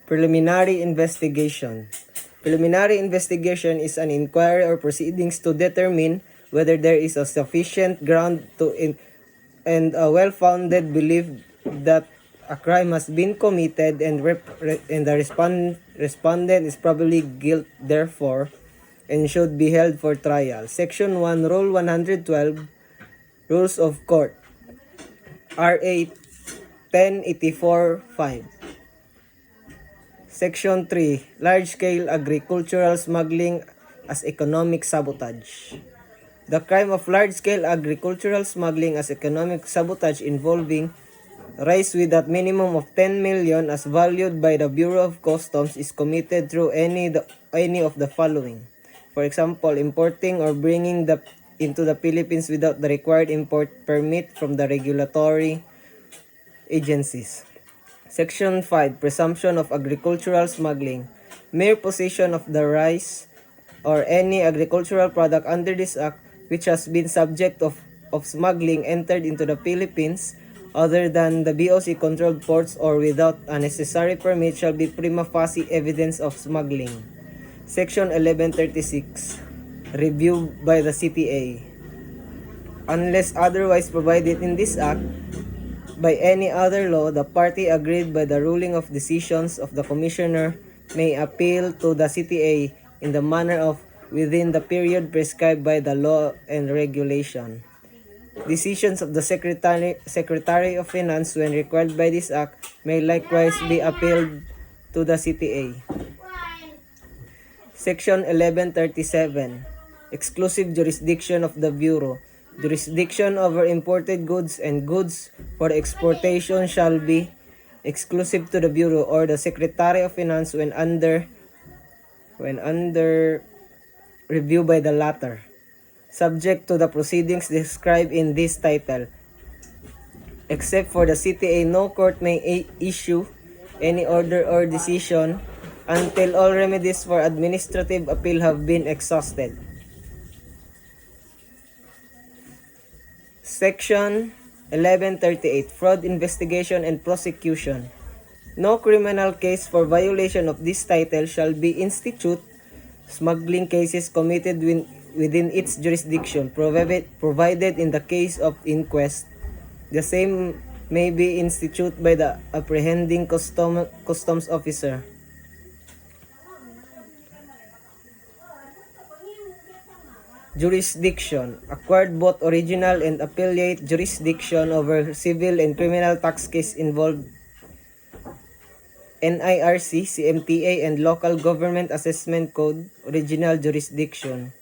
Preliminary investigation. Preliminary investigation is an inquiry or proceedings to determine whether there is a sufficient ground and a well-founded belief that a crime has been committed and the respondent is probably guilty therefore and should be held for trial. Section 1, Rule 112, Rules of Court, RA 1084-5. Section 3, Large-Scale Agricultural Smuggling as Economic Sabotage. The crime of large-scale agricultural smuggling as economic sabotage involving rice with a minimum of 10 million as valued by the Bureau of Customs is committed through any of the following. For example, importing or bringing into the Philippines without the required import permit from the regulatory agencies. Section 5, Presumption of Agricultural Smuggling. Mere possession of the rice or any agricultural product under this act which has been subject of smuggling entered into the Philippines other than the BOC controlled ports or without a necessary permit shall be prima facie evidence of smuggling. Section 1136, Review by the CTA. Unless otherwise provided in this act, by any other law, the party aggrieved by the ruling of decisions of the Commissioner may appeal to the CTA in the manner of within the period prescribed by the law and regulation. Decisions of the Secretary of Finance when required by this act may likewise be appealed to the CTA. Section 1137, Exclusive Jurisdiction of the Bureau. Jurisdiction over imported goods and goods for exportation shall be exclusive to the Bureau or the Secretary of Finance when under review by the latter, subject to the proceedings described in this title. Except for the CTA, no court may issue any order or decision until all remedies for administrative appeal have been exhausted. Section 1138, Fraud Investigation and Prosecution. No criminal case for violation of this title shall be instituted. Smuggling cases committed within its jurisdiction, provided in the case of inquest. The same may be instituted by the apprehending customs officer. Jurisdiction. Acquired both original and appellate jurisdiction over civil and criminal tax case involved NIRC, CMTA, and Local Government Assessment Code, original jurisdiction.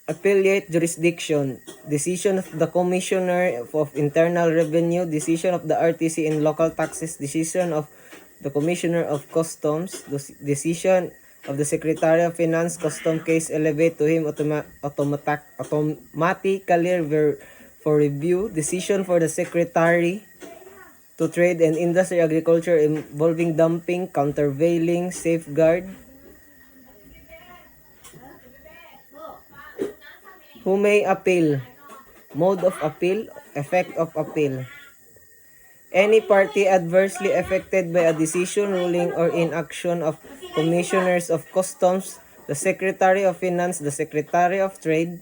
Appellate jurisdiction. Decision of the Commissioner of Internal Revenue, decision of the RTC in local taxes, decision of the Commissioner of Customs, decision of the Secretary of Finance, custom case elevate to him automatically for review. Decision for the Secretary to Trade and Industry Agriculture involving dumping, countervailing, safeguard. Who may appeal? Mode of appeal, effect of appeal. Any party adversely affected by a decision, ruling, or inaction of Commissioners of Customs, the Secretary of Finance, the Secretary of Trade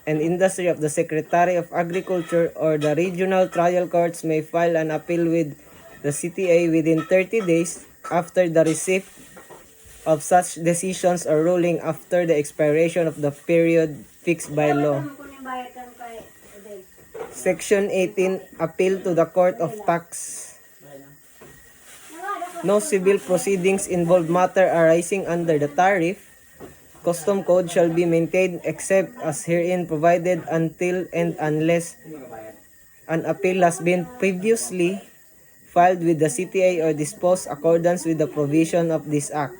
and Industry of the Secretary of Agriculture, or the regional trial courts may file an appeal with the CTA within 30 days after the receipt of such decisions or ruling after the expiration of the period fixed by law. Section 18, Appeal to the Court of Tax. No civil proceedings involve matter arising under the tariff, custom code shall be maintained except as herein provided until and unless an appeal has been previously filed with the CTA or disposed accordance with the provision of this act.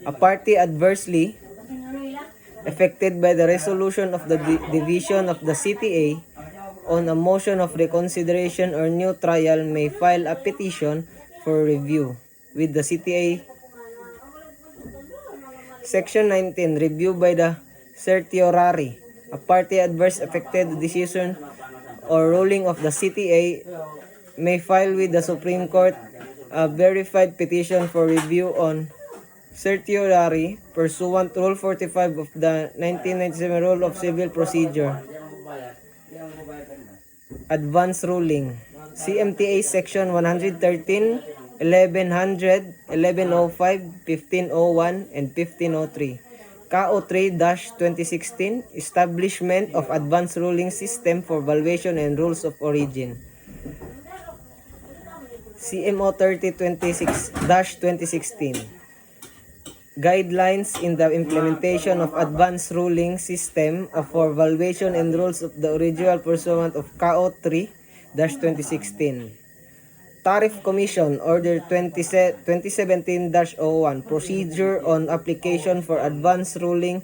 A party adversely affected by the resolution of the division of the CTA on a motion of reconsideration or new trial may file a petition for review with the CTA. Section 19, Review by the certiorari. A party adverse affected decision or ruling of the CTA may file with the Supreme Court a verified petition for review on certiorari pursuant to Rule 45 of the 1997 Rule of Civil Procedure. Advance Ruling. CMTA Section 113, 1100, 1105, 1501, and 1503. KO 3-2016, Establishment of Advance Ruling System for Valuation and Rules of Origin. CMO 3026-2016, Guidelines in the Implementation of Advance Ruling System for Valuation and Rules of the Original pursuant of KO 3-2016. Tariff Commission Order 2017-01, Procedure on Application for Advance Ruling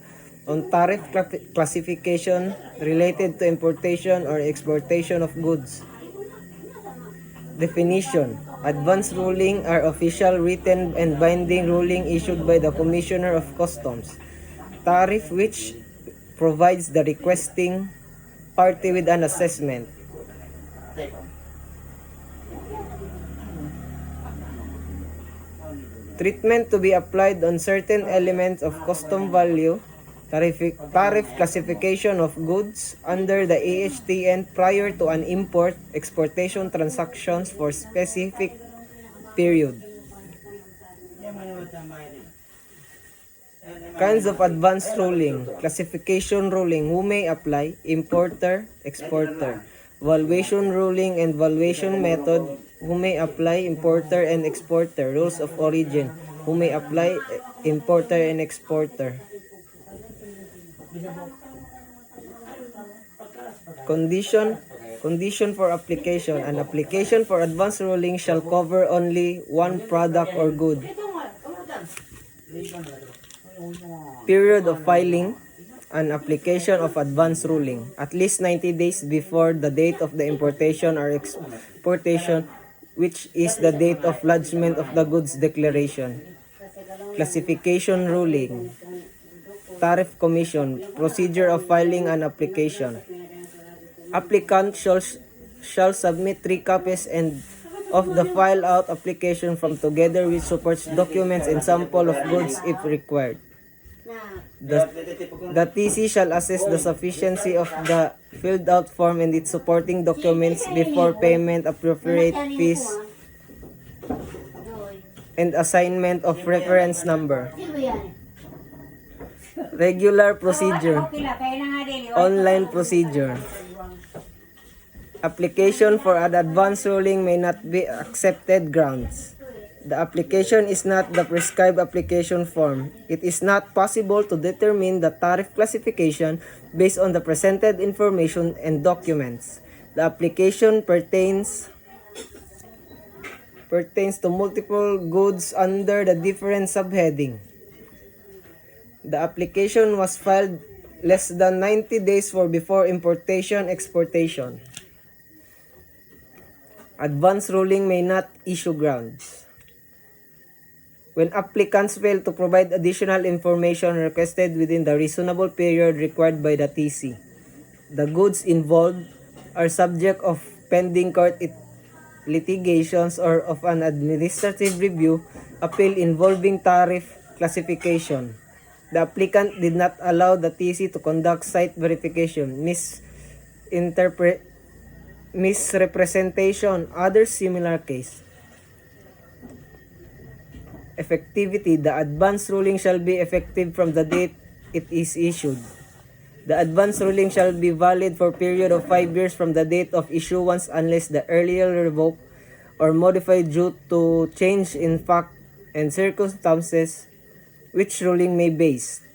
on Tariff Classification related to importation or exportation of goods. Definition. Advance ruling are official, written, and binding ruling issued by the Commissioner of Customs. Tariff which provides the requesting party with an assessment. Treatment to be applied on certain elements of custom value, tariff classification of goods under the AHTN prior to an import-exportation transactions for specific period. Kinds of advance ruling. Classification ruling. Who may apply? Importer, exporter. Valuation ruling and valuation method. Who may apply? Importer and exporter. Rules of origin. Who may apply? Importer and exporter. Condition for application. An application for advance ruling shall cover only one product or good. Period of filing an application of advance ruling. At least 90 days before the date of the importation or exportation, which is the date of lodgement of the goods declaration. Classification ruling. Tariff Commission. Procedure of filing an application. Applicant shall submit 3 copies of the file-out application from together with supports documents and sample of goods if required. The TC shall assess the sufficiency of the filled-out form and its supporting documents before payment appropriate fees and assignment of reference number. Regular procedure. Online procedure. Application for an advance ruling may not be accepted grounds. The application is not the prescribed application form. It is not possible to determine the tariff classification based on the presented information and documents. The application pertains to multiple goods under the different subheading. The application was filed less than 90 days before importation exportation. Advance ruling may not issue grounds. When applicants fail to provide additional information requested within the reasonable period required by the TC, the goods involved are subject of pending court litigations or of an administrative review appeal involving tariff classification. The applicant did not allow the TC to conduct site verification, misrepresentation, other similar case. Effectivity. The advance ruling shall be effective from the date it is issued. The advance ruling shall be valid for a period of 5 years from the date of issuance unless the earlier revoked or modified due to change in fact and circumstances which ruling may base.